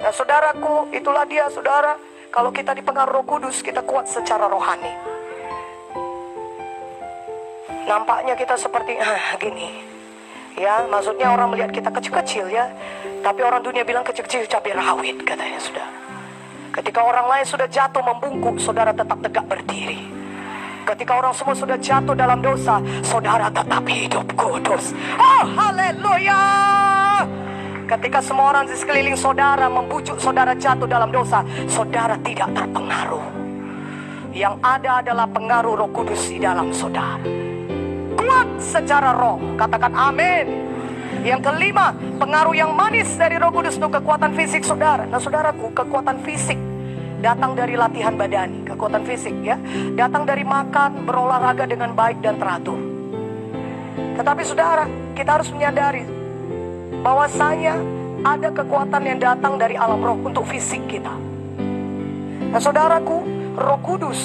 Nah saudaraku, itulah dia saudara. Kalau kita dipengaruhi Roh Kudus, kita kuat secara rohani. Nampaknya kita seperti gini. Ya, maksudnya orang melihat kita kecil-kecil ya. Tapi orang dunia bilang kecil-kecil cabai rawit katanya saudara. Ketika orang lain sudah jatuh membungkuk, saudara tetap tegak berdiri. Ketika orang semua sudah jatuh dalam dosa, saudara tetap hidup kudus. Oh haleluya. Ketika semua orang di sekeliling saudara membujuk saudara jatuh dalam dosa, saudara tidak terpengaruh. Yang ada adalah pengaruh Roh Kudus di dalam saudara. Kuat secara roh, katakan amin. Yang kelima, pengaruh yang manis dari Roh Kudus untuk kekuatan fisik saudara. Nah saudaraku, kekuatan fisik datang dari latihan badani. Kekuatan fisik ya, datang dari makan, berolahraga dengan baik dan teratur. Tetapi saudara, kita harus menyadari bahwasanya ada kekuatan yang datang dari alam roh untuk fisik kita. Nah saudaraku, Roh Kudus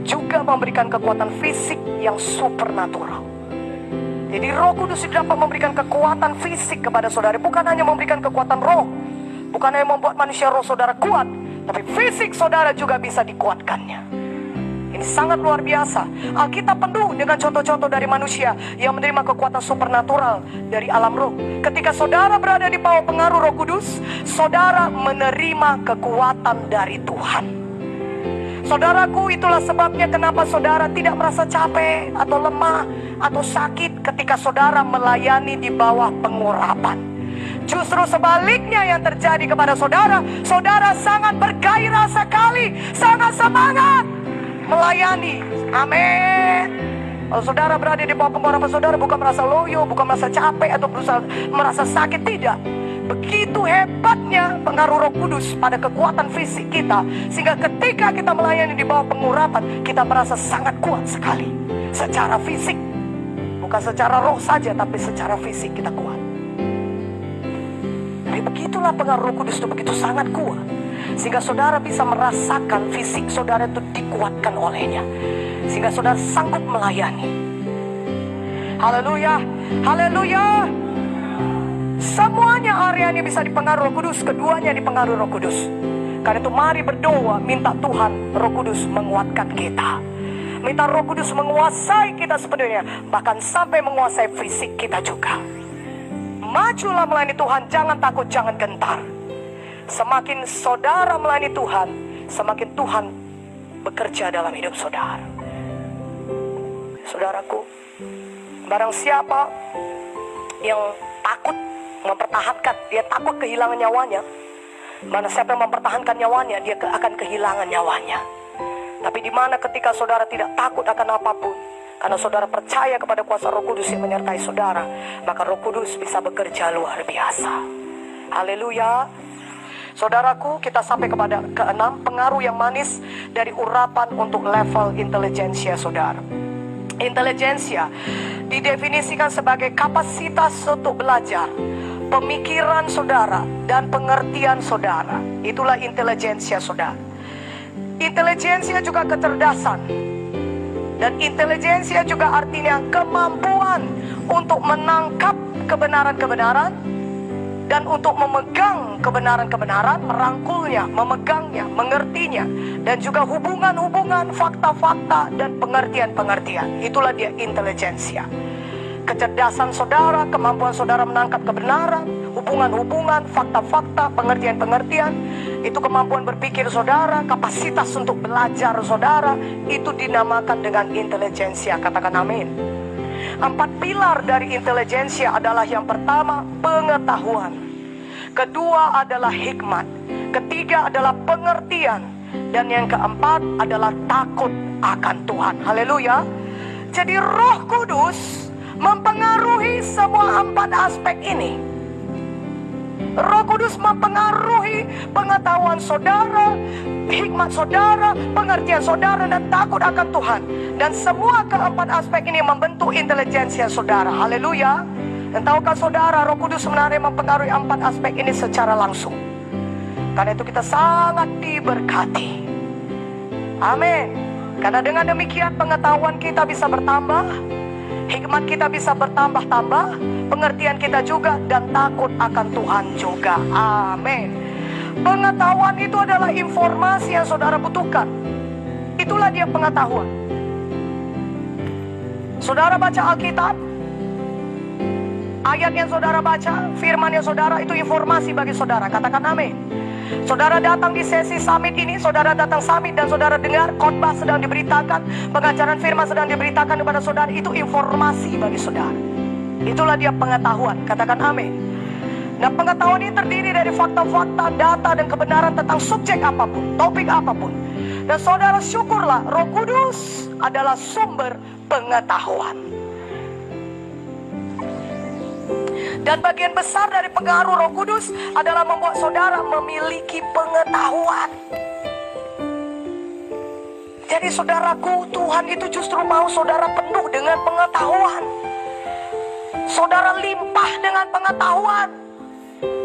juga memberikan kekuatan fisik yang supernatural. Jadi Roh Kudus dapat memberikan kekuatan fisik kepada saudara. Bukan hanya memberikan kekuatan roh, bukan hanya membuat manusia roh saudara kuat, tapi fisik saudara juga bisa dikuatkannya. Ini sangat luar biasa. Alkitab penuh dengan contoh-contoh dari manusia yang menerima kekuatan supernatural dari alam roh. Ketika saudara berada di bawah pengaruh Roh Kudus, saudara menerima kekuatan dari Tuhan. Saudaraku, itulah sebabnya kenapa saudara tidak merasa capek atau lemah atau sakit ketika saudara melayani di bawah pengurapan. Justru sebaliknya yang terjadi kepada saudara, saudara sangat bergairah sekali, sangat semangat melayani. Amin. Kalau saudara berada di bawah pengurapan, saudara bukan merasa loyo, bukan merasa capek atau berusaha merasa sakit, tidak. Begitu hebatnya pengaruh Roh Kudus pada kekuatan fisik kita, sehingga ketika kita melayani di bawah pengurapan, kita merasa sangat kuat sekali secara fisik. Bukan secara roh saja, tapi secara fisik kita kuat. Jadi begitulah pengaruh Roh Kudus itu begitu sangat kuat, sehingga saudara bisa merasakan fisik saudara itu dikuatkan olehnya, sehingga saudara sanggup melayani. Haleluya, haleluya. Semuanya area ini bisa dipengaruhi Roh Kudus, keduanya dipengaruhi Roh Kudus. Karena itu mari berdoa, minta Tuhan Roh Kudus menguatkan kita. Minta Roh Kudus menguasai kita sepenuhnya, bahkan sampai menguasai fisik kita juga. Majulah melayani Tuhan, jangan takut, jangan gentar. Semakin saudara melayani Tuhan, semakin Tuhan bekerja dalam hidup saudara. Saudaraku, barang siapa yang takut mempertahankan, dia takut kehilangan nyawanya. Mana siapa yang mempertahankan nyawanya, dia akan kehilangan nyawanya. Tapi di mana ketika saudara tidak takut akan apapun, karena saudara percaya kepada kuasa Roh Kudus yang menyertai saudara, maka Roh Kudus bisa bekerja luar biasa. Haleluya. Saudaraku, kita sampai kepada keenam, pengaruh yang manis dari urapan untuk level intelijensia saudara. Intelijensia didefinisikan sebagai kapasitas untuk belajar, pemikiran saudara, dan pengertian saudara. Itulah intelijensia saudara. Intelijensia juga kecerdasan. Dan intelijensia juga artinya kemampuan untuk menangkap kebenaran-kebenaran dan untuk memegang kebenaran-kebenaran, merangkulnya, memegangnya, mengertinya, dan juga hubungan-hubungan, fakta-fakta, dan pengertian-pengertian. Itulah dia intelijensia. Kecerdasan saudara, kemampuan saudara menangkap kebenaran, hubungan-hubungan, fakta-fakta, pengertian-pengertian, itu kemampuan berpikir saudara, kapasitas untuk belajar saudara, itu dinamakan dengan intelijensia. Katakan amin. 4 pilar dari intelijensia adalah yang pertama, pengetahuan. Kedua adalah hikmat. Ketiga adalah pengertian. Dan yang keempat adalah takut akan Tuhan. Haleluya. Jadi Roh Kudus mempengaruhi semua 4 aspek ini. Roh Kudus mempengaruhi pengetahuan saudara, hikmat saudara, pengertian saudara, dan takut akan Tuhan. Dan semua keempat aspek ini membentuk intelijensia saudara. Haleluya. Dan tahukah saudara, Roh Kudus sebenarnya mempengaruhi 4 aspek ini secara langsung. Karena itu kita sangat diberkati. Amin. Karena dengan demikian pengetahuan kita bisa bertambah, Hikmat kita bisa bertambah-tambah, pengertian kita juga, dan takut akan Tuhan juga. Amin. Pengetahuan itu adalah informasi yang saudara butuhkan. Itulah dia pengetahuan. Saudara baca Alkitab, ayat yang saudara baca, firman yang saudara, itu informasi bagi saudara. Katakan amin. Saudara datang di sesi summit ini, saudara datang summit dan saudara dengar khotbah sedang diberitakan, pengajaran firman sedang diberitakan kepada saudara, itu informasi bagi saudara. Itulah dia pengetahuan. Katakan amin. Nah, pengetahuan ini terdiri dari fakta-fakta, data, dan kebenaran tentang subjek apapun, topik apapun. Dan saudara syukurlah, Roh Kudus adalah sumber pengetahuan. Dan bagian besar dari pengaruh Roh Kudus adalah membuat saudara memiliki pengetahuan. Jadi saudaraku, Tuhan itu justru mau saudara penuh dengan pengetahuan. Saudara limpah dengan pengetahuan.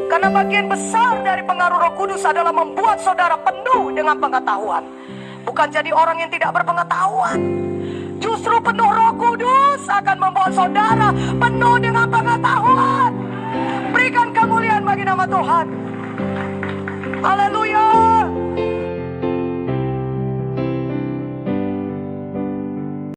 Karena bagian besar dari pengaruh Roh Kudus adalah membuat saudara penuh dengan pengetahuan. Bukan jadi orang yang tidak berpengetahuan. Justru penuh Roh Kudus akan membuat saudara penuh dengan pengetahuan. Berikan kemuliaan bagi nama Tuhan. Haleluya.